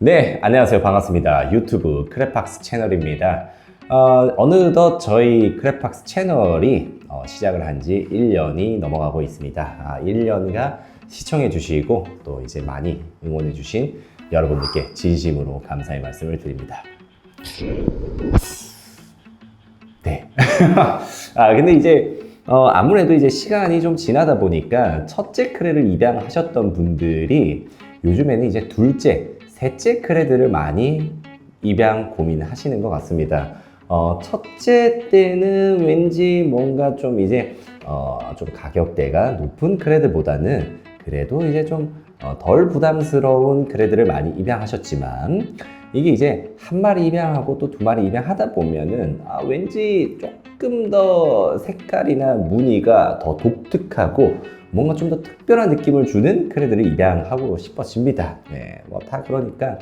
네, 안녕하세요. 반갑습니다. 유튜브 크레팍스 채널입니다. 어느덧 저희 크레팍스 채널이 시작을 한 지 1년이 넘어가고 있습니다. 1년간 시청해주시고 또 이제 많이 응원해주신 여러분들께 진심으로 감사의 말씀을 드립니다. 네. 근데 이제 아무래도 이제 시간이 좀 지나다 보니까 첫째 크레를 입양하셨던 분들이 요즘에는 이제 둘째, 셋째 크레들을 많이 입양 고민하시는 것 같습니다. 첫째 때는 왠지 뭔가 좀 이제 좀 가격대가 높은 크레들보다는 그래도 이제 좀 덜 부담스러운 크레들을 많이 입양하셨지만 이게 이제 한 마리 입양하고 또 두 마리 입양하다 보면은 왠지 조금 더 색깔이나 무늬가 더 독특하고 뭔가 좀 더 특별한 느낌을 주는 크레들을 입양하고 싶어집니다. 네, 뭐 다 그러니까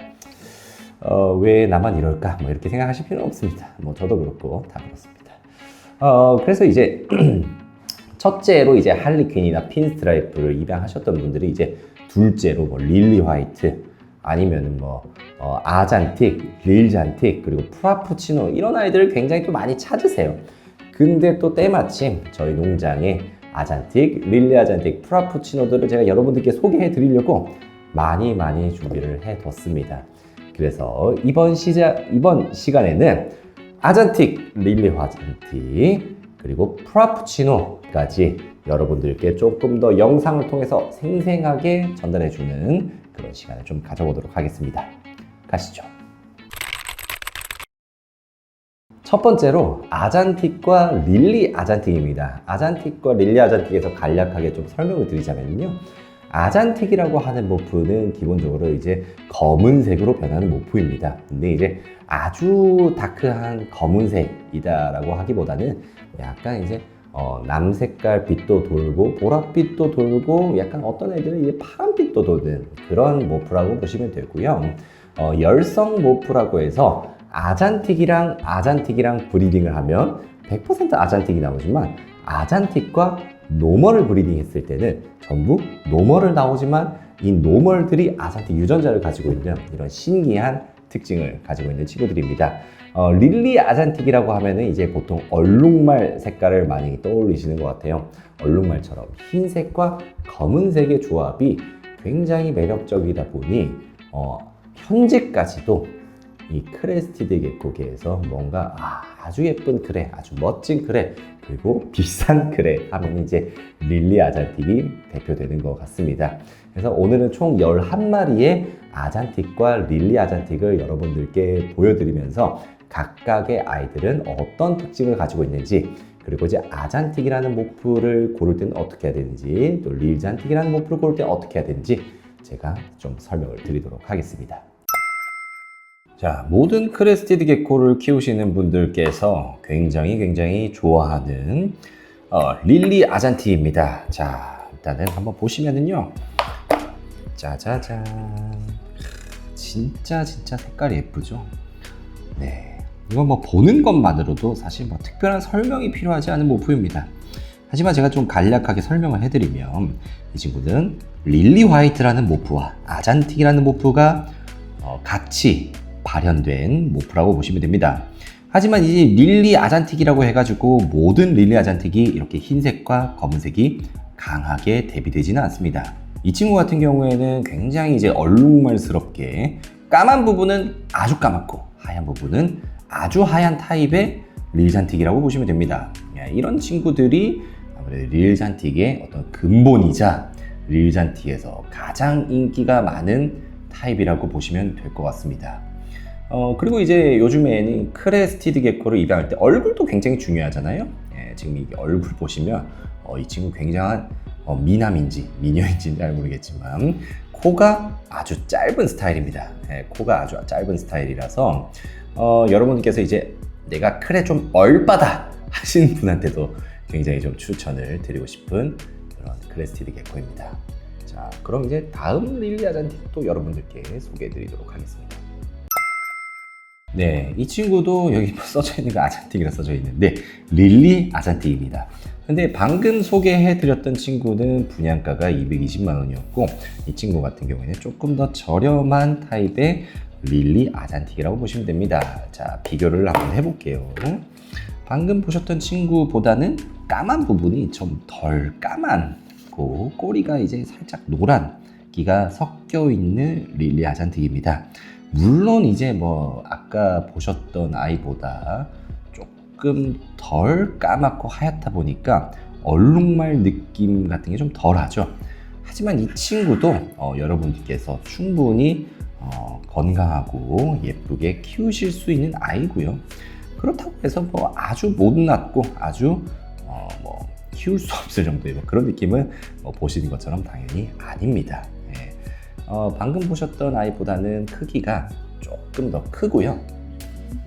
왜 나만 이럴까? 뭐 이렇게 생각하실 필요는 없습니다. 뭐 저도 그렇고 다 그렇습니다. 그래서 이제 첫째로 이제 할리퀸이나 핀스트라이프를 입양하셨던 분들이 이제 둘째로 뭐 릴리 화이트 아니면은 뭐 아잔틱, 릴잔틱 그리고 프라푸치노 이런 아이들을 굉장히 또 많이 찾으세요. 근데 또 때마침 저희 농장에 아잔틱, 릴리 아잔틱, 프라푸치노들을 제가 여러분들께 소개해 드리려고 많이 준비를 해 뒀습니다. 그래서 이번 시간에는 아잔틱, 릴리 아잔틱 그리고 프라푸치노까지 여러분들께 조금 더 영상을 통해서 생생하게 전달해 주는 그런 시간을 좀 가져보도록 하겠습니다. 가시죠. 첫 번째로 아잔틱과 릴리 아잔틱입니다. 아잔틱과 릴리 아잔틱에서 간략하게 좀 설명을 드리자면요. 아잔틱이라고 하는 모프는 기본적으로 이제 검은색으로 변하는 모프입니다. 근데 이제 아주 다크한 검은색이다라고 하기보다는 약간 이제 남색깔 빛도 돌고 보랏빛도 돌고 약간 어떤 애들은 이제 파란빛도 도는 그런 모프라고 보시면 되고요. 열성 모프라고 해서 아잔틱이랑 브리딩을 하면 100% 아잔틱이 나오지만 아잔틱과 노멀을 브리딩 했을 때는 전부 노멀을 나오지만 이 노멀들이 아잔틱 유전자를 가지고 있는 이런 신기한 특징을 가지고 있는 친구들입니다. 릴리 아잔틱이라고 하면은 이제 보통 얼룩말 색깔을 많이 떠올리시는 것 같아요. 얼룩말처럼 흰색과 검은색의 조합이 굉장히 매력적이다 보니 현재까지도 이 크레스티드 게코계에서 뭔가 아주 예쁜 크레, 아주 멋진 크레, 그리고 비싼 크레 하면 이제 릴리 아잔틱이 대표되는 것 같습니다. 그래서 오늘은 총 11마리의 아잔틱과 릴리 아잔틱을 여러분들께 보여드리면서 각각의 아이들은 어떤 특징을 가지고 있는지, 그리고 이제 아잔틱이라는 모프를 고를 때는 어떻게 해야 되는지, 또 릴잔틱이라는 모프를 고를 때는 어떻게 해야 되는지 제가 좀 설명을 드리도록 하겠습니다. 자, 모든 크레스티드 게코를 키우시는 분들께서 굉장히 좋아하는 릴리 아잔틱입니다. 자, 일단은 한번 보시면은요. 짜자잔. 진짜 색깔이 예쁘죠? 네. 이건 뭐 보는 것만으로도 사실 뭐 특별한 설명이 필요하지 않은 모프입니다. 하지만 제가 좀 간략하게 설명을 해드리면 이 친구는 릴리 화이트라는 모프와 아잔틱이라는 모프가 같이 발현된 모프라고 보시면 됩니다. 하지만 이 릴리 아잔틱이라고 해가지고 모든 릴리 아잔틱이 이렇게 흰색과 검은색이 강하게 대비되지는 않습니다. 이 친구 같은 경우에는 굉장히 이제 얼룩말스럽게 까만 부분은 아주 까맣고 하얀 부분은 아주 하얀 타입의 릴잔틱이라고 보시면 됩니다. 이런 친구들이 아무래도 릴잔틱의 어떤 근본이자 릴잔틱에서 가장 인기가 많은 타입이라고 보시면 될 것 같습니다. 그리고 이제 요즘에는 크레스티드 게코를 입양할 때 얼굴도 굉장히 중요하잖아요. 지금 이 얼굴 보시면 이 친구 굉장한 미남인지 미녀인지는 잘 모르겠지만 코가 아주 짧은 스타일입니다. 코가 아주 짧은 스타일이라서 여러분께서 이제 내가 크레 좀 얼빠다 하시는 분한테도 굉장히 좀 추천을 드리고 싶은 그런 크레스티드 게코입니다. 자, 그럼 이제 다음 릴리 아잔틱도 여러분들께 소개해 드리도록 하겠습니다. 네, 이 친구도 여기 써져 있는 거 아잔틱이라 써져 있는데 릴리 아잔틱입니다. 근데 방금 소개해드렸던 친구는 분양가가 220만 원이었고 이 친구 같은 경우에는 조금 더 저렴한 타입의 릴리 아잔틱이라고 보시면 됩니다. 자, 비교를 한번 해볼게요. 방금 보셨던 친구보다는 까만 부분이 좀 덜 까만고 꼬리가 이제 살짝 노란기가 섞여 있는 릴리 아잔틱입니다. 물론 이제 뭐 아까 보셨던 아이보다 조금 덜 까맣고 하얗다 보니까 얼룩말 느낌 같은 게 좀 덜하죠. 하지만 이 친구도 여러분들께서 충분히 건강하고 예쁘게 키우실 수 있는 아이고요. 그렇다고 해서 뭐 아주 못났고 아주 뭐 키울 수 없을 정도의 그런 느낌은 보시는 것처럼 당연히 아닙니다. 예. 방금 보셨던 아이보다는 크기가 조금 더 크고요.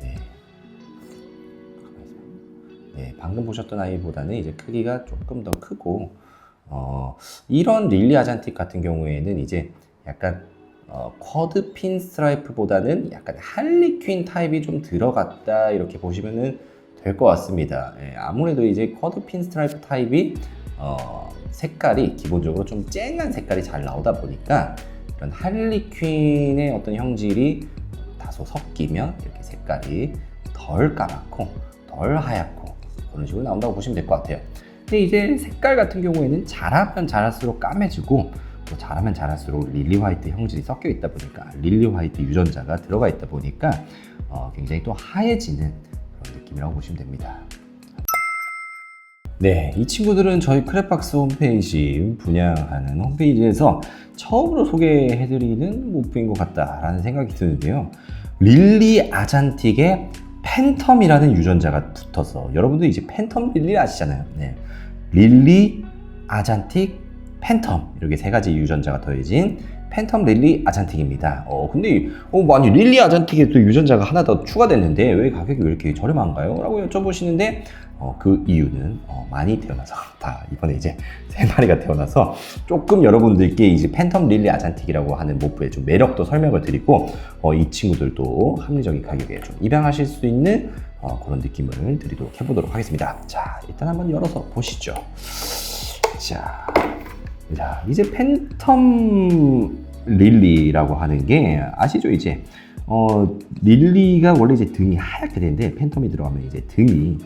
네. 네, 방금 보셨던 아이보다는 이제 크기가 조금 더 크고 이런 릴리 아잔틱 같은 경우에는 이제 약간 쿼드 핀 스트라이프보다는 약간 할리퀸 타입이 좀 들어갔다 이렇게 보시면은 될 것 같습니다. 예, 아무래도 이제 쿼드 핀 스트라이프 타입이 색깔이 기본적으로 좀 쨍한 색깔이 잘 나오다 보니까 이런 할리퀸의 어떤 형질이 다소 섞이면 이렇게 색깔이 덜 까맣고 덜 하얗고 그런 식으로 나온다고 보시면 될 것 같아요. 근데 이제 색깔 같은 경우에는 자라면 자랄수록 까매지고 또 자라면 자랄수록 릴리 화이트 형질이 섞여 있다 보니까 릴리 화이트 유전자가 들어가 있다 보니까 굉장히 또 하얘지는 그런 느낌이라고 보시면 됩니다. 네, 이 친구들은 저희 크랩박스 홈페이지 분양하는 홈페이지에서 처음으로 소개해드리는 모프인 것 같다라는 생각이 드는데요. 릴리 아잔틱에 팬텀이라는 유전자가 붙어서 여러분들 이제 팬텀 릴리 아시잖아요. 네. 릴리 아잔틱 팬텀 이렇게 세 가지 유전자가 더해진 팬텀 릴리 아잔틱입니다. 근데 아니 릴리 아잔틱에 또 유전자가 하나 더 추가됐는데 왜 가격이 왜 이렇게 저렴한가요? 라고 여쭤보시는데 그 이유는 많이 태어나서 다 이번에 이제 3마리가 태어나서 조금 여러분들께 이제 팬텀 릴리 아잔틱이라고 하는 모프의 좀 매력도 설명을 드리고 이 친구들도 합리적인 가격에 좀 입양하실 수 있는 그런 느낌을 드리도록 해보도록 하겠습니다. 자, 일단 한번 열어서 보시죠. 자, 이제 팬텀 릴리라고 하는 게 아시죠? 이제 릴리가 원래 이제 등이 하얗게 되는데 팬텀이 들어가면 이제 등이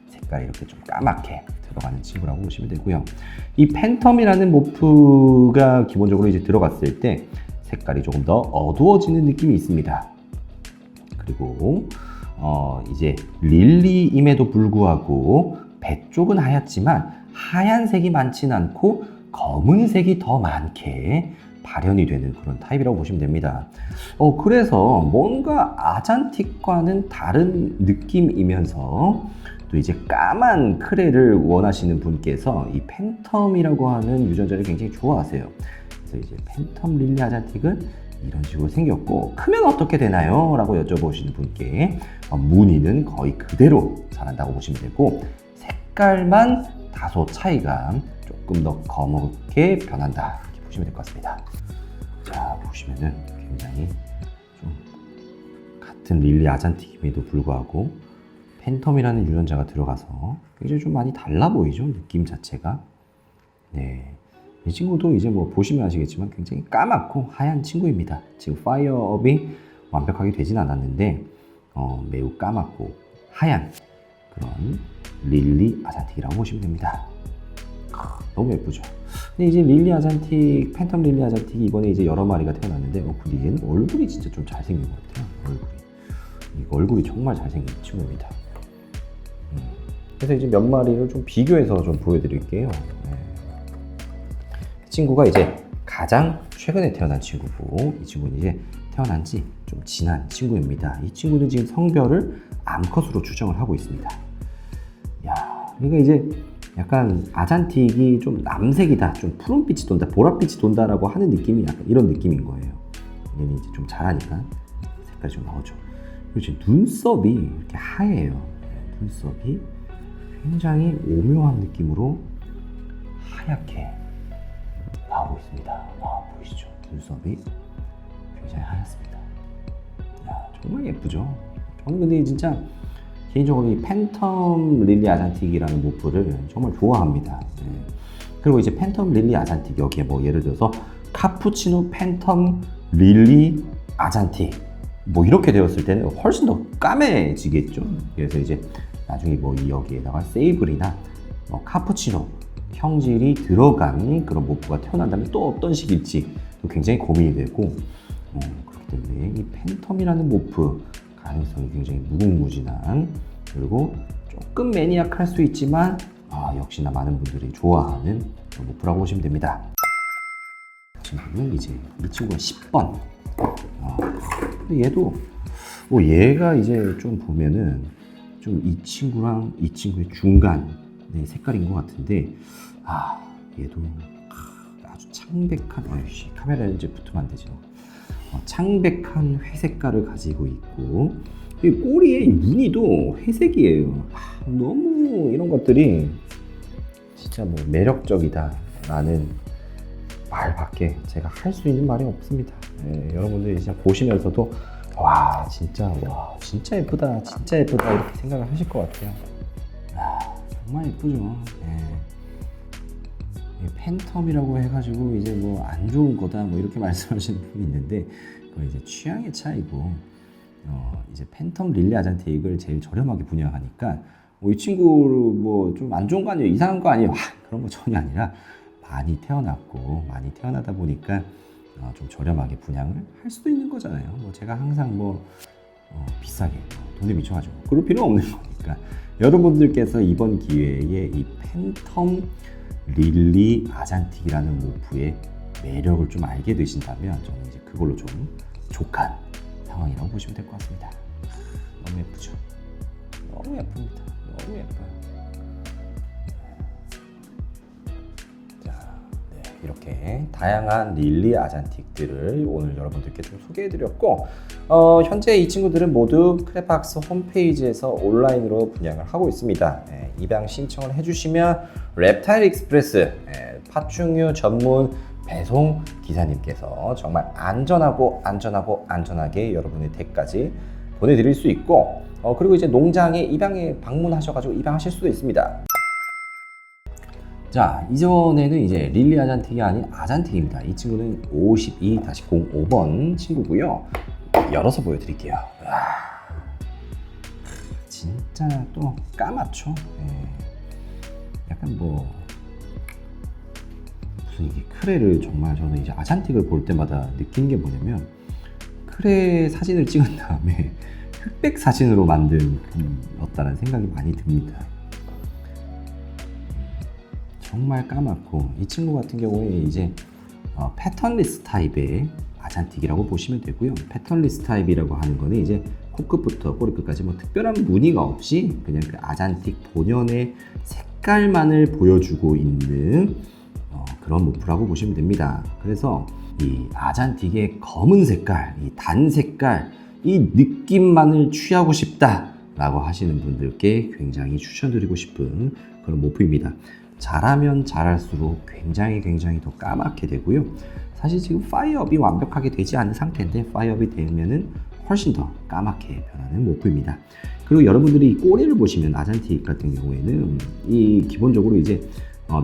색깔이 이렇게 좀 까맣게 들어가는 친구라고 보시면 되고요. 이 팬텀이라는 모프가 기본적으로 이제 들어갔을 때 색깔이 조금 더 어두워지는 느낌이 있습니다. 그리고 이제 릴리임에도 불구하고 배 쪽은 하얗지만 하얀색이 많진 않고 검은색이 더 많게 발현이 되는 그런 타입이라고 보시면 됩니다. 그래서 뭔가 아잔틱과는 다른 느낌이면서 또 이제 까만 크레를 원하시는 분께서 이 팬텀이라고 하는 유전자를 굉장히 좋아하세요. 그래서 이제 팬텀 릴리 아잔틱은 이런 식으로 생겼고 크면 어떻게 되나요? 라고 여쭤보시는 분께 무늬는 거의 그대로 자란다고 보시면 되고 색깔만 다소 차이가 조금 더 검게 변한다 이렇게 보시면 될 것 같습니다. 자, 보시면은 굉장히 좀 같은 릴리 아잔틱임에도 불구하고 팬텀이라는 유전자가 들어가서 굉장히 좀 많이 달라 보이죠, 느낌 자체가. 네, 이 친구도 이제 뭐 보시면 아시겠지만 굉장히 까맣고 하얀 친구입니다. 지금 파이어업이 완벽하게 되진 않았는데 매우 까맣고 하얀 그런 릴리 아잔틱이라고 보시면 됩니다. 너무 예쁘죠. 근데 이제 릴리 아잔틱, 팬텀 릴리 아잔틱이 이번에 이제 여러 마리가 태어났는데 근데 얘는 얼굴이 진짜 좀 잘생긴 것 같아요. 얼굴이 정말 잘생긴 친구입니다. 그래서 이제 몇 마리를 좀 비교해서 좀 보여드릴게요. 네. 이 친구가 이제 가장 최근에 태어난 친구고 이 친구는 이제 태어난 지 좀 지난 친구입니다. 이 친구는 지금 성별을 암컷으로 추정을 하고 있습니다. 야, 그러니까 이제 약간 아잔틱이 좀 남색이다, 좀 푸른빛이 돈다, 보랏빛이 돈다라고 하는 느낌이 약간 이런 느낌인 거예요. 얘는 이제 좀 자라니까 색깔이 좀 나오죠. 그리고 지금 눈썹이 이렇게 하얘요. 눈썹이 굉장히 오묘한 느낌으로 하얗게 나오고 있습니다. 보이시죠? 눈썹이 굉장히 하얗습니다. 야, 정말 예쁘죠? 저는 근데 진짜 개인적으로 이 팬텀 릴리 아잔틱이라는 모프를 정말 좋아합니다. 네. 그리고 이제 팬텀 릴리 아잔틱 여기에 뭐 예를 들어서 카푸치노 팬텀 릴리 아잔틱 뭐 이렇게 되었을 때는 훨씬 더 까매지겠죠. 그래서 이제 나중에 뭐 여기에다가 세이블이나 뭐 카푸치노 형질이 들어간 그런 모프가 태어난다면 또 어떤 식일지 굉장히 고민이 되고, 그렇기 때문에 이 팬텀이라는 모프 가능성이 굉장히 무궁무진한, 그리고 조금 매니악할 수 있지만 역시나 많은 분들이 좋아하는 모프라고 보시면 됩니다. 지금 이제 이 친구가 10번. 근데 얘도 얘가 이제 좀 보면은 좀 이 친구랑 이 친구의 중간 색깔인 것 같은데, 얘도 아주 창백한, 카메라에 이제 붙으면 안 되죠. 창백한 회색깔을 가지고 있고, 이 꼬리에 무늬도 회색이에요. 너무 이런 것들이 진짜 뭐 매력적이다라는 말밖에 제가 할 수 있는 말이 없습니다. 여러분들이 진짜 보시면서도 진짜 예쁘다, 진짜 예쁘다 이렇게 생각을 하실 것 같아요. 정말 예쁘죠. 팬텀이라고 해가지고 이제 뭐 안 좋은 거다 뭐 이렇게 말씀하시는 분이 있는데, 그건 이제 취향의 차이고, 이제 팬텀 릴리 아잔틱을 제일 저렴하게 분양하니까 이 친구 뭐 좀 안 좋은 거 아니에요, 이상한 거 아니에요, 그런 거 전혀 아니라 많이 태어나다 보니까 좀 저렴하게 분양을 할 수도 있는 거잖아요. 뭐 제가 항상 비싸게 돈에 미쳐가지고 그럴 필요 없는 거니까, 여러분들께서 이번 기회에 이 팬텀 릴리 아잔틱이라는 모프의 매력을 좀 알게 되신다면 저는 이제 그걸로 좀 족한 상황이라고 보시면 될 것 같습니다. 너무 예쁘죠? 너무 예쁩니다. 너무 예뻐요. 이렇게 다양한 릴리 아잔틱들을 오늘 여러분들께 좀 소개해드렸고, 현재 이 친구들은 모두 크레팍스 홈페이지에서 온라인으로 분양을 하고 있습니다. 입양 신청을 해주시면 reptile 익스프레스 파충류 전문 배송 기사님께서 정말 안전하게 여러분의 댁까지 보내드릴 수 있고, 그리고 이제 농장에 입양에 방문하셔가지고 입양하실 수도 있습니다. 자, 이전에는 이제 릴리 아잔틱이 아닌 아잔틱입니다. 이 친구는 52-05번 친구고요. 열어서 보여드릴게요. 진짜 또 까맣죠? 약간 무슨 이게 크레를 정말 저는 이제 아잔틱을 볼 때마다 느낀 게 뭐냐면, 크레 사진을 찍은 다음에 흑백 사진으로 만든 었다는 생각이 많이 듭니다. 정말 까맣고, 이 친구 같은 경우에 이제 패턴리스 타입의 아잔틱이라고 보시면 되고요. 패턴리스 타입이라고 하는 거는 이제 코끝부터 꼬리끝까지 뭐 특별한 무늬가 없이 그냥 그 아잔틱 본연의 색깔만을 보여주고 있는 그런 모프라고 보시면 됩니다. 그래서 이 아잔틱의 검은 색깔, 이 단 색깔, 이 느낌만을 취하고 싶다라고 하시는 분들께 굉장히 추천드리고 싶은 그런 모프입니다. 자라면 자랄수록 굉장히 더 까맣게 되고요. 사실 지금 파이어업이 완벽하게 되지 않은 상태인데, 파이어업이 되면은 훨씬 더 까맣게 변하는 모프입니다. 그리고 여러분들이 이 꼬리를 보시면 아잔틱 같은 경우에는 이 기본적으로 이제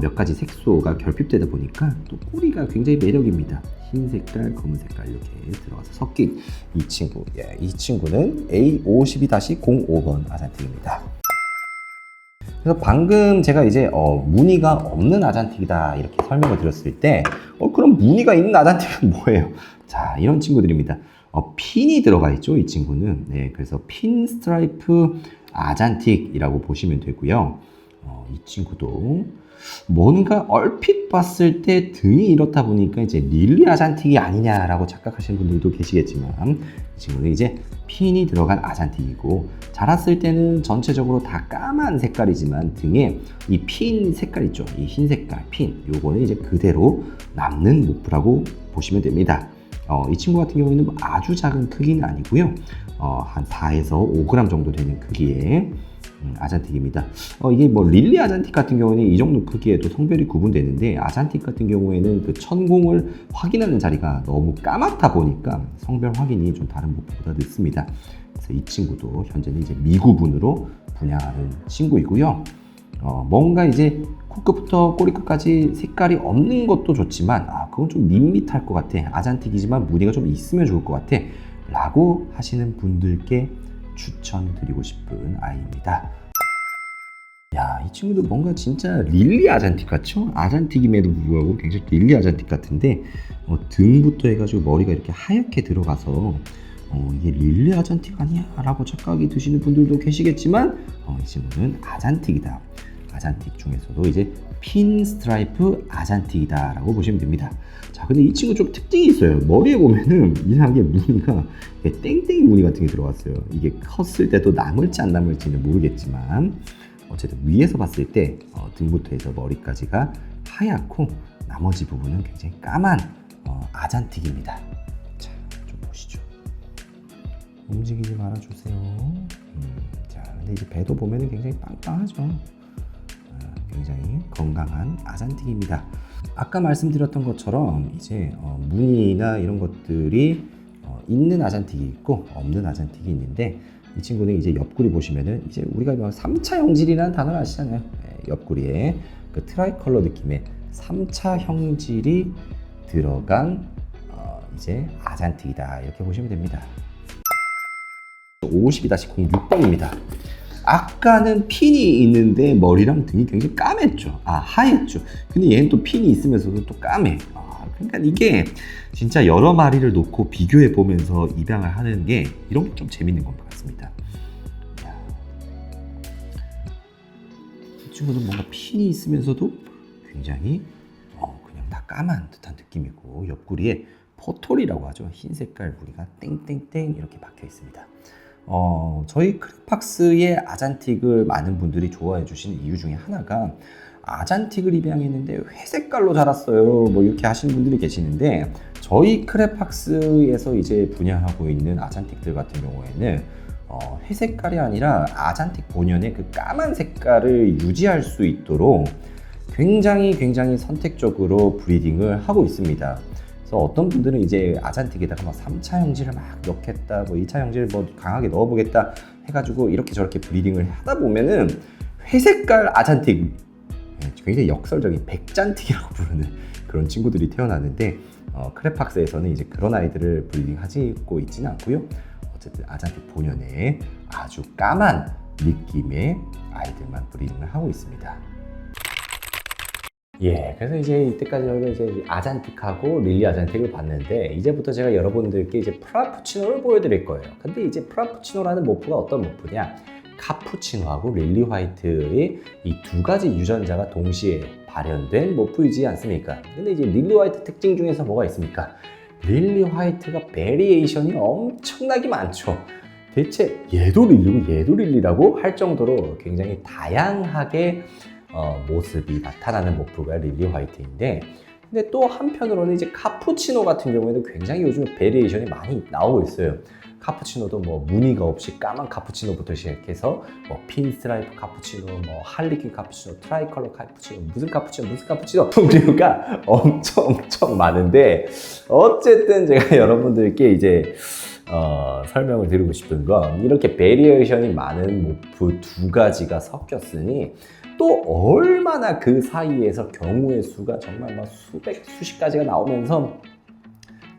몇 가지 색소가 결핍되다 보니까 또 꼬리가 굉장히 매력입니다. 흰 색깔, 검은 색깔 이렇게 들어가서 섞인 이 친구, 이 친구는 A52-05번 아잔틱입니다. 그래서 방금 제가 이제 무늬가 없는 아잔틱이다 이렇게 설명을 드렸을 때, 그럼 무늬가 있는 아잔틱은 뭐예요? 자, 이런 친구들입니다. 핀이 들어가 있죠, 이 친구는. 그래서 핀 스트라이프 아잔틱이라고 보시면 되고요. 이 친구도 뭔가 얼핏 봤을 때 등이 이렇다 보니까 이제 릴리 아잔틱이 아니냐라고 착각하시는 분들도 계시겠지만, 이 친구는 이제 핀이 들어간 아잔틱이고, 자랐을 때는 전체적으로 다 까만 색깔이지만 등에 이 핀 색깔 있죠, 이 흰 색깔 핀, 요거는 이제 그대로 남는 모프라고 보시면 됩니다. 이 친구 같은 경우에는 아주 작은 크기는 아니고요, 한 4에서 5g 정도 되는 크기의 아잔틱입니다. 이게 릴리 아잔틱 같은 경우는 이 정도 크기에도 성별이 구분되는데, 아잔틱 같은 경우에는 그 천공을 확인하는 자리가 너무 까맣다 보니까 성별 확인이 좀 다른 모프보다 늦습니다. 그래서 이 친구도 현재는 이제 미구분으로 분양하는 친구이고요. 뭔가 이제 코끝부터 꼬리끝까지 색깔이 없는 것도 좋지만, 그건 좀 밋밋할 것 같아. 아잔틱이지만 무늬가 좀 있으면 좋을 것 같아 라고 하시는 분들께 추천드리고 싶은 아이입니다. 야, 이 친구도 뭔가 진짜 릴리 아잔틱 같죠? 아잔틱임에도 불구하고 굉장히 릴리 아잔틱 같은데 등부터 해가지고 머리가 이렇게 하얗게 들어가서 이게 릴리 아잔틱 아니야? 라고 착각이 드시는 분들도 계시겠지만 이 친구는 아잔틱이다. 아잔틱 중에서도 이제 핀 스트라이프 아잔틱이다 라고 보시면 됩니다. 자, 근데 이 친구 좀 특징이 있어요. 머리에 보면은 이상하게 무늬가 땡땡이 무늬 같은 게 들어갔어요. 이게 컸을 때도 남을지 안 남을지는 모르겠지만 어쨌든 위에서 봤을 때 등부터 해서 머리까지가 하얗고 나머지 부분은 굉장히 까만 아잔틱입니다. 자, 좀 보시죠. 움직이지 말아주세요. 자, 근데 이제 배도 보면은 굉장히 빵빵하죠. 굉장히 건강한 아잔틱입니다. 아까 말씀드렸던 것처럼 이제 무늬나 이런 것들이 있는 아잔틱이 있고 없는 아잔틱이 있는데 이 친구는 이제 옆구리 보시면은 이제 우리가 3차 형질이라는 단어를 아시잖아요. 옆구리에 그 트라이컬러 느낌의 3차 형질이 들어간 이제 아잔틱이다 이렇게 보시면 됩니다. 52-06번입니다. 아까는 핀이 있는데 머리랑 등이 굉장히 까맸죠. 하얗죠. 근데 얘는 또 핀이 있으면서도 또 까매. 그러니까 이게 진짜 여러 마리를 놓고 비교해 보면서 입양을 하는 게 이런 게 좀 재밌는 것 같습니다. 이 친구는 뭔가 핀이 있으면서도 굉장히 그냥 다 까만 듯한 느낌이고 옆구리에 포톨이라고 하죠. 흰 색깔 무늬가 땡땡땡 이렇게 박혀 있습니다. 저희 크레팍스의 아잔틱을 많은 분들이 좋아해 주시는 이유 중에 하나가 아잔틱을 입양했는데 회색깔로 자랐어요. 뭐 이렇게 하시는 분들이 계시는데 저희 크레팍스에서 이제 분양하고 있는 아잔틱들 같은 경우에는 회색깔이 아니라 아잔틱 본연의 그 까만 색깔을 유지할 수 있도록 굉장히 선택적으로 브리딩을 하고 있습니다. 그래서 어떤 분들은 이제 아잔틱에다가 막 3차 형질을 막 넣겠다, 뭐 2차 형질을 뭐 강하게 넣어보겠다 해가지고 이렇게 저렇게 브리딩을 하다 보면은 회색깔 아잔틱, 굉장히 역설적인 백잔틱이라고 부르는 그런 친구들이 태어나는데 크레팍스에서는 이제 그런 아이들을 브리딩하고 있지는 않고요. 어쨌든 아잔틱 본연의 아주 까만 느낌의 아이들만 브리딩을 하고 있습니다. 그래서 이제 이때까지 저희가 이제 아잔틱하고 릴리 아잔틱을 봤는데 이제부터 제가 여러분들께 이제 프라푸치노를 보여드릴 거예요. 근데 이제 프라푸치노라는 모프가 어떤 모프냐? 카푸치노하고 릴리 화이트의 이 두 가지 유전자가 동시에 발현된 모프이지 않습니까? 근데 이제 릴리 화이트 특징 중에서 뭐가 있습니까? 릴리 화이트가 베리에이션이 엄청나게 많죠. 대체 얘도 릴리고 얘도 릴리라고 할 정도로 굉장히 다양하게 모습이 나타나는 모프가 릴리 화이트인데, 근데 또 한편으로는 이제 카푸치노 같은 경우에도 굉장히 요즘 베리에이션이 많이 나오고 있어요. 카푸치노도 뭐 무늬가 없이 까만 카푸치노부터 시작해서 뭐 핀 스트라이프 카푸치노, 뭐 할리퀸 카푸치노, 트라이컬러 카푸치노, 무슨 카푸치노 종류가 엄청 많은데, 어쨌든 제가 여러분들께 이제 설명을 드리고 싶은 건 이렇게 베리에이션이 많은 모프 두 가지가 섞였으니 또 얼마나 그 사이에서 경우의 수가 정말 막 수십 가지가 나오면서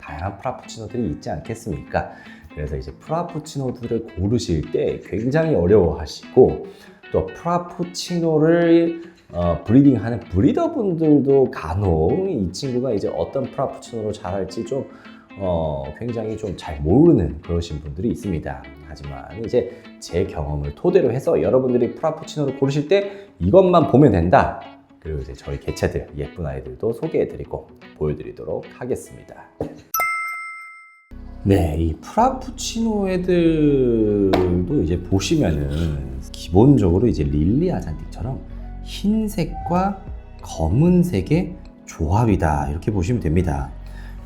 다양한 프라푸치노들이 있지 않겠습니까? 그래서 이제 프라푸치노들을 고르실 때 굉장히 어려워하시고, 또 프라푸치노를 브리딩하는 브리더분들도 간혹 이 친구가 이제 어떤 프라푸치노로 자랄지 좀 굉장히 좀 잘 모르는 그러신 분들이 있습니다. 하지만 이제 제 경험을 토대로 해서 여러분들이 프라푸치노를 고르실 때 이것만 보면 된다. 그리고 이제 저희 개체들, 예쁜 아이들도 소개해드리고 보여드리도록 하겠습니다. 이 프라푸치노 애들도 이제 보시면은 기본적으로 이제 릴리 아잔틱처럼 흰색과 검은색의 조합이다 이렇게 보시면 됩니다.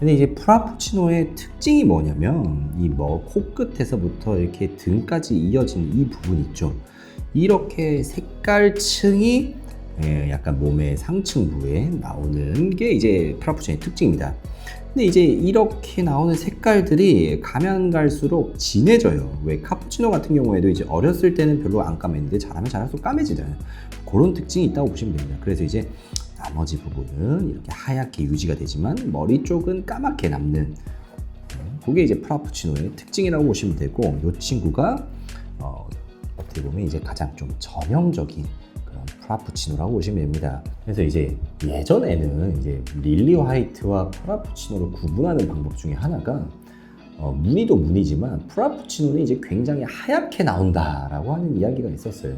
근데 이제 프라푸치노의 특징이 뭐냐면 이 뭐 코끝에서부터 이렇게 등까지 이어지는 이 부분 있죠. 이렇게 색깔층이 약간 몸의 상층부에 나오는 게 이제 프라푸치노의 특징입니다. 근데 이제 이렇게 나오는 색깔들이 가면 갈수록 진해져요. 왜 카푸치노 같은 경우에도 이제 어렸을 때는 별로 안 까맸는데 자라면 자랄수록 까매지잖아요. 그런 특징이 있다고 보시면 됩니다. 그래서 이제 나머지 부분은 이렇게 하얗게 유지가 되지만 머리 쪽은 까맣게 남는 그게 이제 프라푸치노의 특징이라고 보시면 되고, 이 친구가 어떻게 보면 이제 가장 좀 전형적인 그런 프라푸치노라고 보시면 됩니다. 그래서 이제 예전에는 이제 릴리 화이트와 프라푸치노를 구분하는 방법 중에 하나가 무늬도 무늬지만 프라푸치노는 이제 굉장히 하얗게 나온다라고 하는 이야기가 있었어요.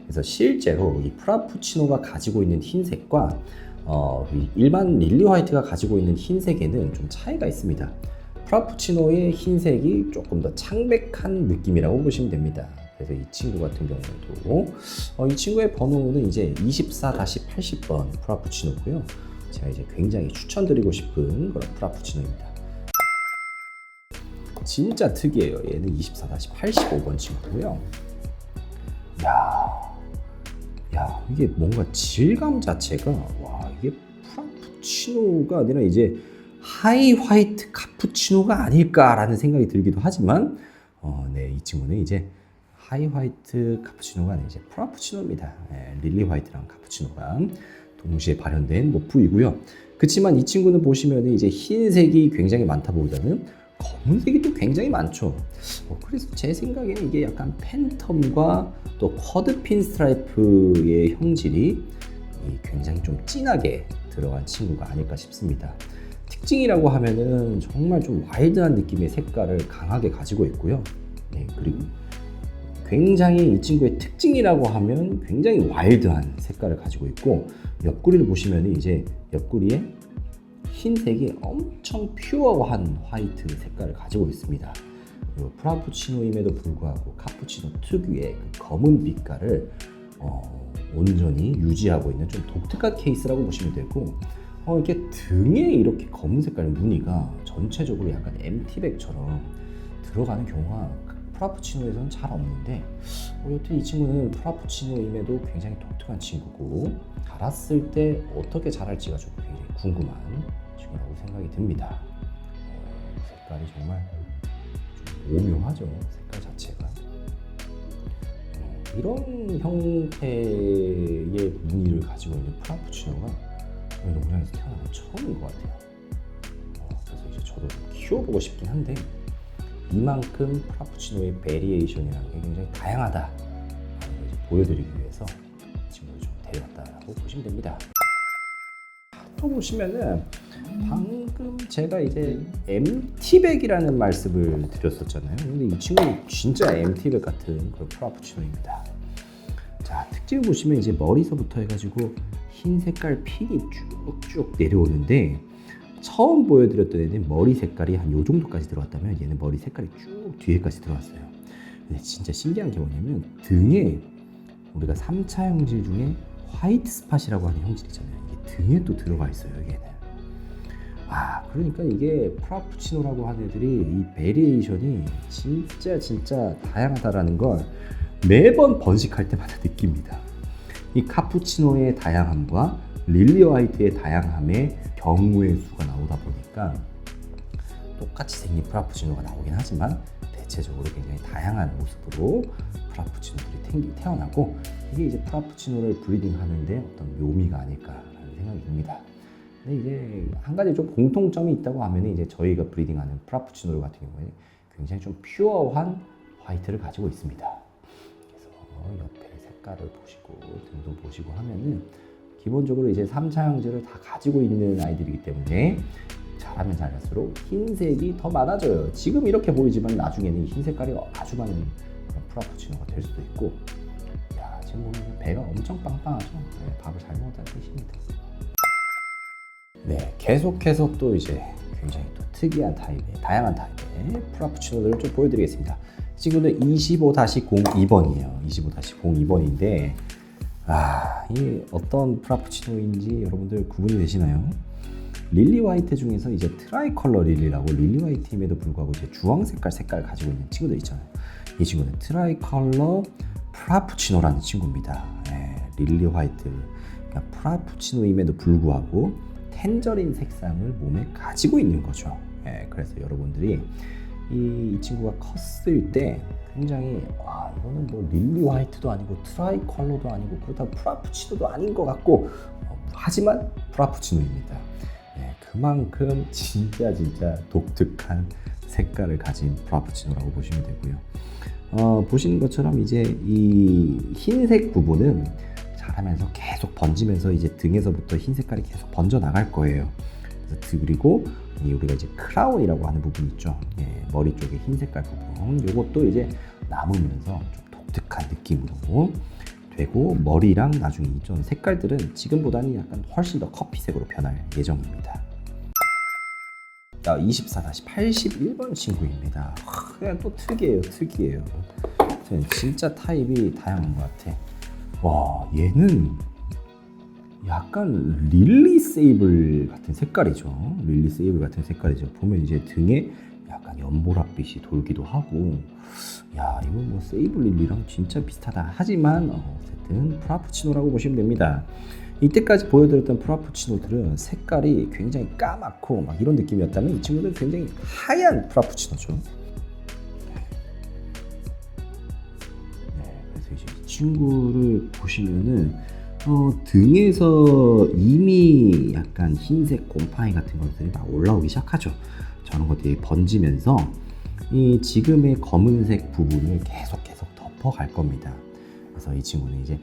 그래서 실제로 이 프라푸치노가 가지고 있는 흰색과 일반 릴리 화이트가 가지고 있는 흰색에는 좀 차이가 있습니다. 프라푸치노의 흰색이 조금 더 창백한 느낌이라고 보시면 됩니다. 그래서 이 친구 같은 경우도 이 친구의 번호는 이제 24-80번 프라푸치노고요. 제가 이제 굉장히 추천드리고 싶은 그런 프라푸치노입니다. 진짜 특이해요. 얘는 24-85번 친구고요. 야, 이게 뭔가 질감 자체가, 와, 이게 프라푸치노가 아니라 이제 하이 화이트 카푸치노가 아닐까라는 생각이 들기도 하지만, 네, 이 친구는 이제 하이 화이트 카푸치노가 아니라 이제 프라푸치노입니다. 릴리 화이트랑 카푸치노가 동시에 발현된 모프이고요. 그렇지만 이 친구는 보시면 이제 흰색이 굉장히 많다 보다는 검은색이 또 굉장히 많죠. 그래서 제 생각에는 이게 약간 팬텀과 또 쿼드 핀 스트라이프의 형질이 굉장히 좀 진하게 들어간 친구가 아닐까 싶습니다. 특징이라고 하면은 정말 좀 와일드한 느낌의 색깔을 강하게 가지고 있고요. 네, 그리고 굉장히 이 친구의 특징이라고 하면 굉장히 와일드한 색깔을 가지고 있고, 옆구리를 보시면 이제 옆구리에 흰색이 엄청 퓨어한 화이트 색깔을 가지고 있습니다. 그리고 프라푸치노임에도 불구하고 카푸치노 특유의 그 검은 빛깔을 온전히 유지하고 있는 좀 독특한 케이스라고 보시면 되고, 이렇게 등에 이렇게 검은 색깔의 무늬가 전체적으로 약간 MT백처럼 들어가는 경우가 프라푸치노에서는 잘 없는데, 여튼 이 친구는 프라푸치노임에도 굉장히 독특한 친구고, 자랐을 때 어떻게 자랄지가 좀 굉장히 궁금한 친구라고 생각이 듭니다. 색깔이 정말 좀 오묘하죠, 색깔 자체가. 이런 형태의 무늬를 가지고 있는 프라푸치노가 저희 농장에서 태어난 건 처음인 것 같아요. 그래서 이제 저도 좀 키워보고 싶긴 한데, 이만큼 프라푸치노의 베리에이션이라는 게 굉장히 다양하다 보여드리기 위해서 친구를 좀 데려왔다라고 보시면 됩니다. 또 보시면은 방금 제가 이제 MT백이라는 말씀을 드렸었잖아요. 근데 이 친구는 진짜 MT백 같은 그런 프라푸치노입니다. 자, 특징을 보시면 이제 머리서부터 해가지고 흰 색깔 핀이 쭉쭉 내려오는데, 처음 보여드렸던 애는 머리 색깔이 한 요 정도까지 들어왔다면 얘는 머리 색깔이 쭉 뒤에까지 들어왔어요. 근데 진짜 신기한 게 뭐냐면 등에 우리가 3차 형질 중에 화이트 스팟이라고 하는 형질 있잖아요. 이게 등에 또 들어가 있어요, 얘는. 그러니까 이게 프라푸치노라고 하는 애들이 이 베리에이션이 진짜 다양하다라는 걸 매번 번식할 때마다 느낍니다. 이 카푸치노의 다양함과 릴리 화이트의 다양함의 경우의 수가 나오다 보니까 똑같이 생긴 프라푸치노가 나오긴 하지만 대체적으로 굉장히 다양한 모습으로 프라푸치노들이 태어나고, 이게 이제 프라푸치노를 브리딩하는데 어떤 묘미가 아닐까라는 생각이 듭니다. 근데 이제 한 가지 좀 공통점이 있다고 하면 이제 저희가 브리딩하는 프라푸치노 같은 경우에 굉장히 좀 퓨어한 화이트를 가지고 있습니다. 그래서 옆에 색깔을 보시고 등도 보시고 하면은 기본적으로 이제 3차 형질을 다 가지고 있는 아이들이기 때문에 자라면 자랄수록 흰색이 더 많아져요. 지금 이렇게 보이지만 나중에는 흰 색깔이 아주 많은 그런 프라푸치노가 될 수도 있고, 지금 보면 배가 엄청 빵빵하죠. 네, 밥을 잘 먹었다는 뜻입니다. 네, 계속해서 또 이제 굉장히 또 특이한 타입의, 다양한 타입의 프라푸치노들을 좀 보여드리겠습니다. 이 친구는 25-02번이에요. 25-02번인데, 이 어떤 프라푸치노인지 여러분들 구분이 되시나요? 릴리 화이트 중에서 이제 트라이 컬러 릴리라고, 릴리 화이트임에도 불구하고 이제 주황 색깔 가지고 있는 친구들 있잖아요. 이 친구는 트라이 컬러 프라푸치노라는 친구입니다. 릴리 화이트, 그러니까 프라푸치노임에도 불구하고 텐저린 색상을 몸에 가지고 있는 거죠. 그래서 여러분들이 이 친구가 컸을 때 굉장히 이거는 뭐 릴리 화이트도 아니고 트라이 컬러도 아니고 그렇다고 프라푸치노도 아닌 것 같고, 하지만 프라푸치노입니다. 그만큼 진짜 독특한 색깔을 가진 프라푸치노라고 보시면 되고요. 보시는 것처럼 이제 이 흰색 부분은 자라면서 계속 번지면서 이제 등에서부터 흰 색깔이 계속 번져 나갈 거예요. 그리고 우리가 이제 크라운이라고 하는 부분 있죠. 예, 머리 쪽에 흰 색깔 부분, 이것도 이제 남으면서 좀 독특한 느낌으로 되고, 머리랑 나중에 이전 색깔들은 지금보다는 약간 훨씬 더 커피색으로 변할 예정입니다. 24-81번 친구입니다. 그냥 또 특이해요. 진짜 타입이 다양한 것 같아. 와, 얘는 약간 릴리 세이블 같은 색깔이죠. 보면 이제 등에 약간 연보랏빛이 돌기도 하고, 야, 이거 뭐 세이블 릴리랑 진짜 비슷하다. 하지만 어쨌든 프라푸치노라고 보시면 됩니다. 이때까지 보여드렸던 프라푸치노들은 색깔이 굉장히 까맣고 막 이런 느낌이었다면, 이 친구는 굉장히 하얀 프라푸치노죠. 네, 그래서 이제 이 친구를 보시면은 등에서 이미 약간 흰색 곰팡이 같은 것들이 막 올라오기 시작하죠. 저런 것들이 번지면서 이 지금의 검은색 부분을 계속 덮어갈 겁니다. 그래서 이 친구는 이제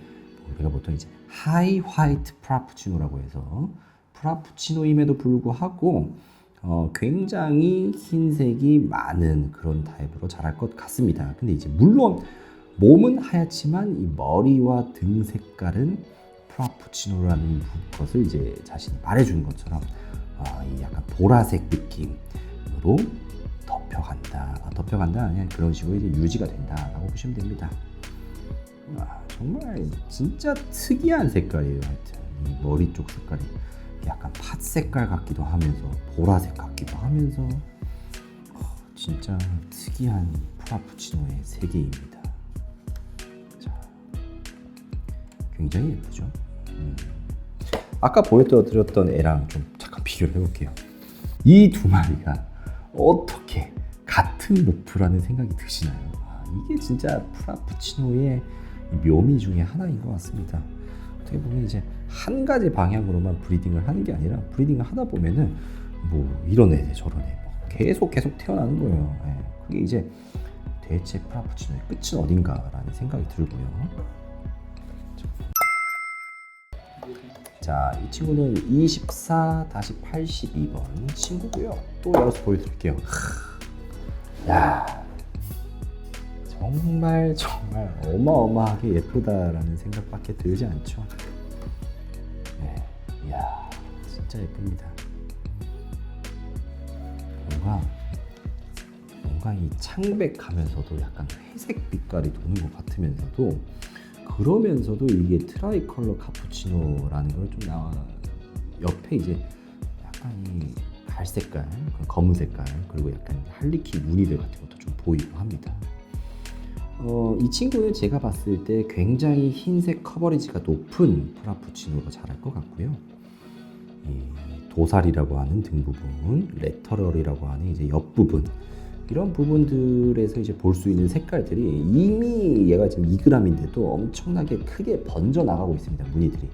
우리가 보통 이제 하이 화이트 프라푸치노라고 해서, 프라푸치노임에도 불구하고 굉장히 흰색이 많은 그런 타입으로 자랄 것 같습니다. 근데 이제 물론 몸은 하얗지만 이 머리와 등 색깔은 프라푸치노라는 것을 이제 자신이 말해주는 것처럼 이 약간 보라색 느낌으로 덮여간다 그냥 그런 식으로 이제 유지가 된다라고 보시면 됩니다. 정말 진짜 특이한 색깔이에요. 하여튼 이 머리 쪽 색깔이 약간 팥 색깔 같기도 하면서 보라색 같기도 하면서 진짜 특이한 프라푸치노의 세계입니다. 자, 굉장히 예쁘죠? 아까 보여드렸던 애랑 좀 잠깐 비교를 해볼게요. 이 두 마리가 어떻게 같은 모프라는 생각이 드시나요? 이게 진짜 프라푸치노의 묘미 중에 하나인 것 같습니다. 어떻게 보면 이제 한 가지 방향으로만 브리딩을 하는 게 아니라, 브리딩을 하다 보면은 뭐 이런 애 저런 애 계속 태어나는 거예요. 예. 그게 이제 대체 프라푸치노의 끝은 어딘가라는 생각이 들고요. 자, 이 친구는 24-82번 친구고요. 또 열어서 보여드릴게요. 야, 정말 어마어마하게 예쁘다라는 생각밖에 들지 않죠. 네, 이야, 진짜 예쁩니다. 뭔가 이 창백하면서도 약간 회색 빛깔이 도는 것 같으면서도, 그러면서도 이게 트라이컬러 카푸치노라는 걸 좀 옆에 이제 약간 이 갈색깔, 검은 색깔, 그리고 약간 할리키 무늬들 같은 것도 좀 보이고 합니다. 이 친구는 제가 봤을 때 굉장히 흰색 커버리지가 높은 프라푸치노로 자랄 것 같고요. 이 도살이라고 하는 등 부분, 레터럴이라고 하는 이제 옆 부분, 이런 부분들에서 이제 볼 수 있는 색깔들이 이미 얘가 지금 2g인데도 엄청나게 크게 번져 나가고 있습니다. 무늬들이.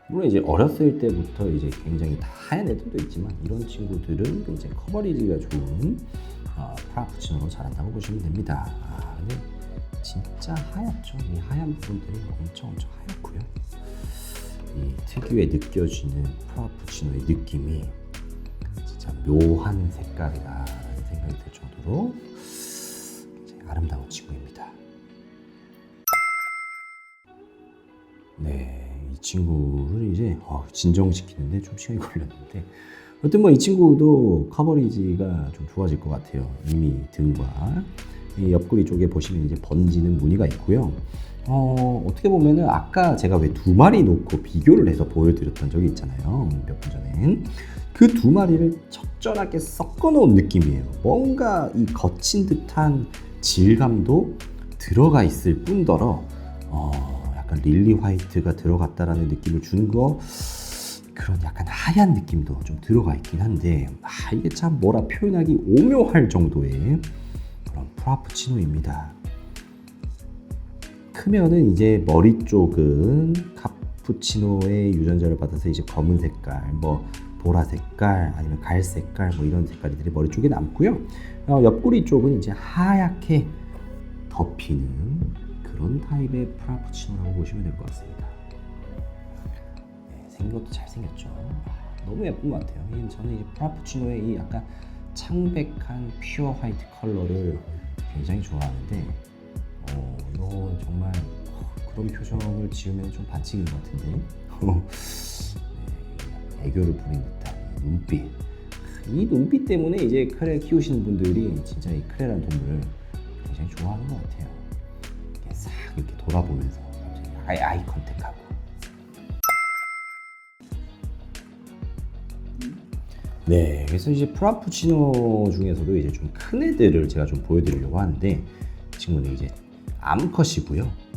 물론 이제 어렸을 때부터 이제 굉장히 다 하얀 애들도 있지만, 이런 친구들은 굉장히 커버리지가 좋은 프라푸치노로 자란다고 보시면 됩니다. 근데 진짜 하얗죠. 이 하얀 부분들이 엄청 하얗고요. 이 특유의 느껴지는 프라푸치노의 느낌이 진짜 묘한 색깔이다 생각이 들 정도로 굉장히 아름다운 친구입니다. 네, 이 친구를 이제 진정시키는데 좀 시간이 걸렸는데, 어쨌든 뭐 이 친구도 커버리지가 좀 좋아질 것 같아요. 이미 등과 이 옆구리 쪽에 보시면 이제 번지는 무늬가 있고요. 어떻게 보면은 아까 제가 왜 두 마리 놓고 비교를 해서 보여드렸던 적이 있잖아요. 몇 분 전에. 그 두 마리를 적절하게 섞어 놓은 느낌이에요. 뭔가 이 거친 듯한 질감도 들어가 있을 뿐더러 약간 릴리 화이트가 들어갔다라는 느낌을 준 거, 그런 약간 하얀 느낌도 좀 들어가 있긴 한데, 이게 참 뭐라 표현하기 오묘할 정도의 그런 프라푸치노입니다. 크면은 이제 머리 쪽은 카푸치노의 유전자를 받아서 이제 검은 색깔, 뭐 보라 색깔 아니면 갈 색깔 뭐 이런 색깔들이 머리 쪽에 남고요. 옆구리 쪽은 이제 하얗게 덮이는 그런 타입의 프라푸치노라고 보시면 될 것 같습니다. 네, 생긴 것도 잘생겼죠. 너무 예쁜 것 같아요. 저는 이 프라푸치노의 이 약간 창백한 퓨어 화이트 컬러를 굉장히 좋아하는데 이거 정말 그런 표정을 지으면 좀 반칙인 것 같은데 네, 애교를 부린 듯한 눈빛. 이 눈빛 때문에 이제 크레 키우시는 분들이 진짜 이 크레라는 동물을 굉장히 좋아하는 것 같아요. 이렇게 싹 이렇게 돌아보면서 갑자기 아이 컨택하고. 네, 그래서 이제 프라푸치노 중에서도 이제 좀 큰 애들을 제가 좀 보여드리려고 하는데 이 친구는 이제 암컷이고요.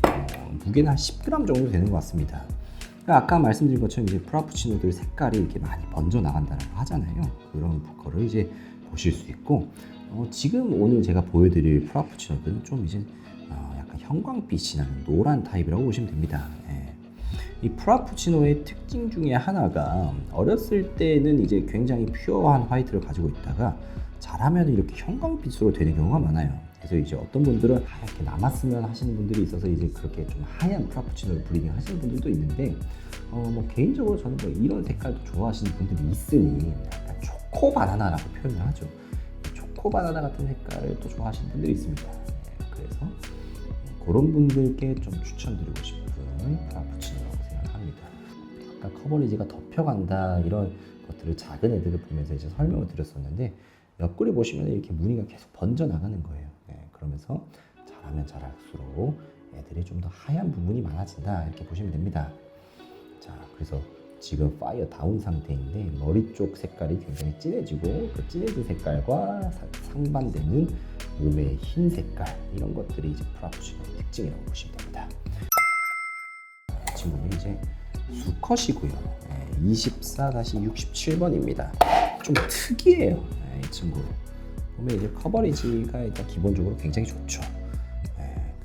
무게는 한 10g 정도 되는 것 같습니다. 그러니까 아까 말씀드린 것처럼 이제 프라푸치노들 색깔이 이렇게 많이 번져 나간다라고 하잖아요. 그런 거를 이제 보실 수 있고 지금 오늘 제가 보여드릴 프라푸치노들은 좀 이제 약간 형광빛이 나는 노란 타입이라고 보시면 됩니다. 예. 이 프라푸치노의 특징 중에 하나가 어렸을 때는 이제 굉장히 퓨어한 화이트를 가지고 있다가 자라면 이렇게 형광빛으로 되는 경우가 많아요. 그래서 이제 어떤 분들은 하얗게 남았으면 하시는 분들이 있어서 이제 그렇게 좀 하얀 프라푸치노를 브리딩 하시는 분들도 있는데 뭐 개인적으로 저는 뭐 이런 색깔도 좋아하시는 분들이 있으니 약간 초코 바나나라고 표현을 하죠. 초코 바나나 같은 색깔을 또 좋아하시는 분들이 있습니다. 네, 그래서 그런 분들께 좀 추천드리고 싶은 프라푸치노라고 생각합니다. 아까 커버리지가 덮여간다 이런 것들을 작은 애들을 보면서 이제 설명을 드렸었는데 옆구리 보시면 이렇게 무늬가 계속 번져 나가는 거예요. 네, 그러면서 자라면 자랄수록 애들이 좀 더 하얀 부분이 많아진다 이렇게 보시면 됩니다. 자, 그래서 지금 파이어 다운 상태인데 머리 쪽 색깔이 굉장히 진해지고 그 진해진 색깔과 상반되는 몸의 흰 색깔 이런 것들이 이제 프라푸치노의 특징이라고 보시면 됩니다. 이 친구는 이제 수컷이고요. 24-67번입니다. 좀 특이해요. 이 친구 보면 이제 커버리지가 일단 기본적으로 굉장히 좋죠.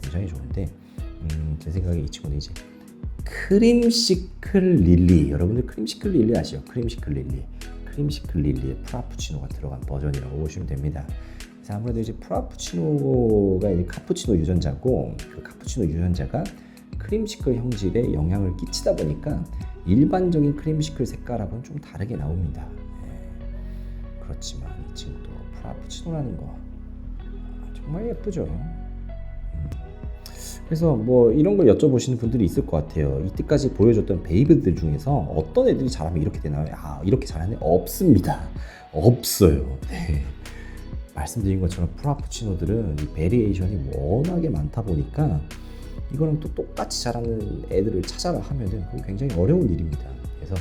굉장히 좋은데 제 생각에 이 친구는 이제 크림시클 릴리, 여러분들 크림시클 릴리 아시죠? 크림시클 릴리의 프라푸치노가 들어간 버전이라고 보시면 됩니다. 그래서 아무래도 이제 프라푸치노가 이제 카푸치노 유전자고 그 카푸치노 유전자가 크림시클 형질에 영향을 끼치다 보니까 일반적인 크림시클 색깔하고는 좀 다르게 나옵니다. 그렇지만 이 친구도 프라푸치노라는 거 정말 예쁘죠. 그래서 뭐 이런 걸 여쭤보시는 분들이 있을 것 같아요. 이때까지 보여줬던 베이비들 중에서 어떤 애들이 자라면 이렇게 되나요? 이렇게 자라는 애 없습니다. 없어요. 네. 말씀드린 것처럼 프라푸치노들은 이 베리에이션이 워낙에 많다 보니까 이거랑 또 똑같이 자라는 애들을 찾아라 하면은 그게 굉장히 어려운 일입니다. 그래서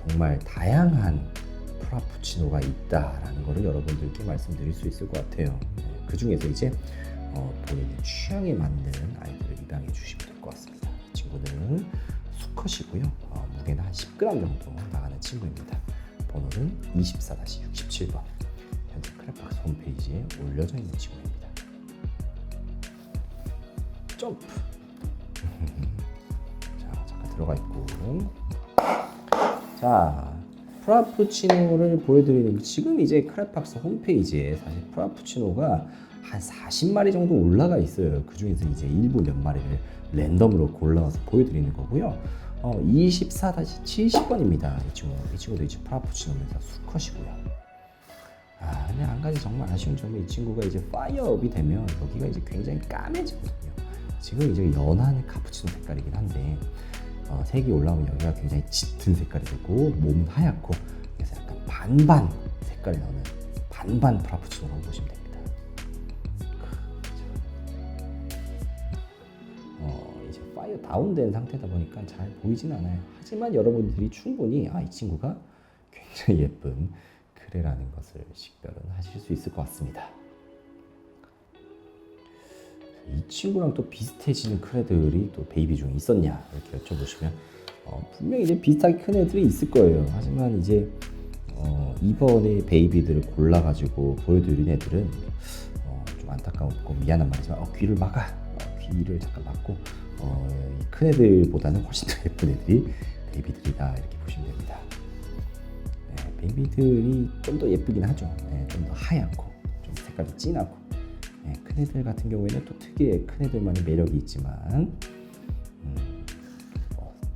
정말 다양한 프라푸치노가 있다라는 거를 여러분들께 말씀드릴 수 있을 것 같아요. 그 중에서 이제 본인의 취향에 맞는 아이들을 입양해 주시면 될 것 같습니다. 이 친구는 수컷이고요. 무게는 한 10g 정도 나가는 친구입니다. 번호는 24-67번. 현재 크레팍스 홈페이지에 올려져 있는 친구입니다. 점프. 자, 잠깐 들어가 있고. 자, 프라푸치노를 보여드리는 지금 이제 크레팍스 홈페이지에 사실 프라푸치노가 한 40마리 정도 올라가 있어요. 그 중에서 이제 일부 몇 마리를 랜덤으로 골라서 보여드리는 거고요. 24-70번입니다. 이 친구도 이제 프라푸치노면서 수컷이고요. 근데 한 가지 정말 아쉬운 점이 이 친구가 이제 파이어업이 되면 여기가 이제 굉장히 까매지거든요. 지금 이제 연한 카푸치노 색깔이긴 한데 색이 올라오면 여기가 굉장히 짙은 색깔이 되고 몸은 하얗고 그래서 약간 반반 색깔이 나오는 반반 프라푸치노라고 보시면 됩니다. 이제 파이어 다운된 상태다 보니까 잘 보이진 않아요. 하지만 여러분들이 충분히 이 친구가 굉장히 예쁜 크레라는 것을 식별은 하실 수 있을 것 같습니다. 이 친구랑 또 비슷해지는 크레들이 또 베이비 중에 있었냐 이렇게 여쭤보시면 분명히 이제 비슷하게 큰 애들이 있을 거예요. 하지만 이제 이번에 베이비들을 골라가지고 보여드린 애들은 좀 안타깝고 미안한 말이지만 귀를 막아 귀를 잠깐 막고 큰 애들보다는 훨씬 더 예쁜 애들이 베이비들이다 이렇게 보시면 됩니다. 베이비들이 좀 더 예쁘긴 하죠. 좀 더 하얗고 좀 색깔이 진하고. 큰 애들 같은 경우에는 또 특유의 큰 애들만의 매력이 있지만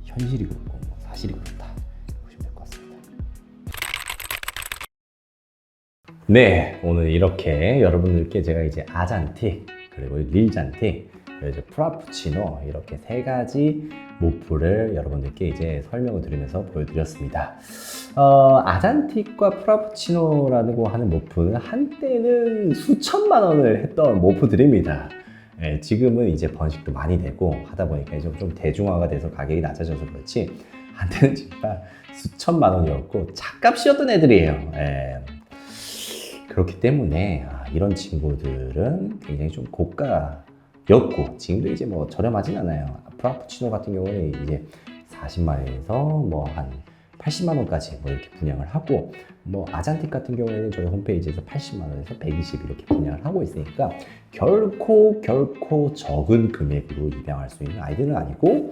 현실이 그렇고 사실이 그렇다 보시면 될 것 같습니다. 네, 오늘 이렇게 여러분들께 제가 이제 아잔틱 그리고 릴잔틱 그리고 이제 프라푸치노 이렇게 세 가지 모프를 여러분들께 이제 설명을 드리면서 보여드렸습니다. 아잔틱과 프라푸치노라고 하는 모프는 한때는 수천만 원을 했던 모프들입니다. 지금은 이제 번식도 많이 되고 하다 보니까 좀 대중화가 돼서 가격이 낮아져서 그렇지 한때는 진짜 수천만 원이었고 차값이었던 애들이에요. 그렇기 때문에 이런 친구들은 굉장히 좀 고가였고 지금도 이제 뭐 저렴하진 않아요. 프라푸치노 같은 경우는 이제 40만원에서 뭐 한 80만 원까지 뭐 이렇게 분양을 하고 뭐 아잔틱 같은 경우에는 저희 홈페이지에서 80만 원에서 120 이렇게 분양을 하고 있으니까 결코 적은 금액으로 입양할 수 있는 아이들은 아니고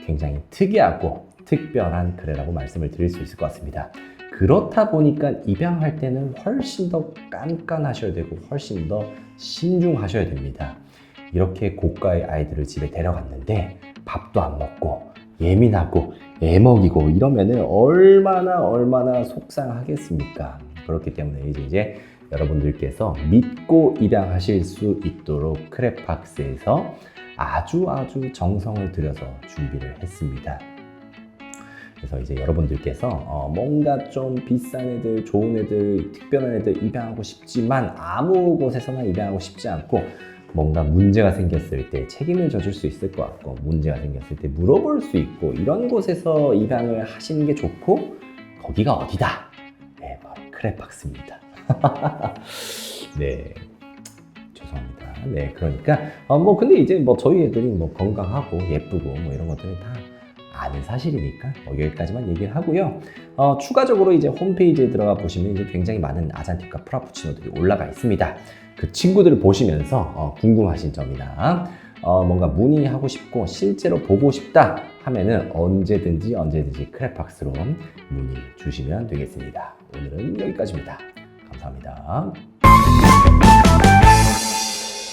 굉장히 특이하고 특별한 크레라고 말씀을 드릴 수 있을 것 같습니다. 그렇다 보니까 입양할 때는 훨씬 더 깐깐하셔야 되고 훨씬 더 신중하셔야 됩니다. 이렇게 고가의 아이들을 집에 데려갔는데 밥도 안 먹고 예민하고 애먹이고 이러면은 얼마나 속상하겠습니까? 그렇기 때문에 이제 여러분들께서 믿고 입양하실 수 있도록 크레팍스에서 아주 정성을 들여서 준비를 했습니다. 그래서 이제 여러분들께서 뭔가 좀 비싼 애들, 좋은 애들, 특별한 애들 입양하고 싶지만 아무 곳에서나 입양하고 싶지 않고 뭔가 문제가 생겼을 때 책임을 져줄 수 있을 것 같고 문제가 생겼을 때 물어볼 수 있고 이런 곳에서 입양을 하시는 게 좋고 거기가 어디다? 네, 바로 크레팍스입니다. 네, 죄송합니다. 네, 그러니까 근데 이제 뭐 저희 애들이 뭐 건강하고 예쁘고 뭐 이런 것들은 다 아는 사실이니까 여기까지만 얘기를 하고요. 추가적으로 이제 홈페이지에 들어가 보시면 이제 굉장히 많은 아잔틱과 프라푸치노들이 올라가 있습니다. 그 친구들을 보시면서 궁금하신 점이나 뭔가 문의하고 싶고 실제로 보고 싶다 하면은 언제든지 크레팍스로 문의 주시면 되겠습니다. 오늘은 여기까지입니다. 감사합니다.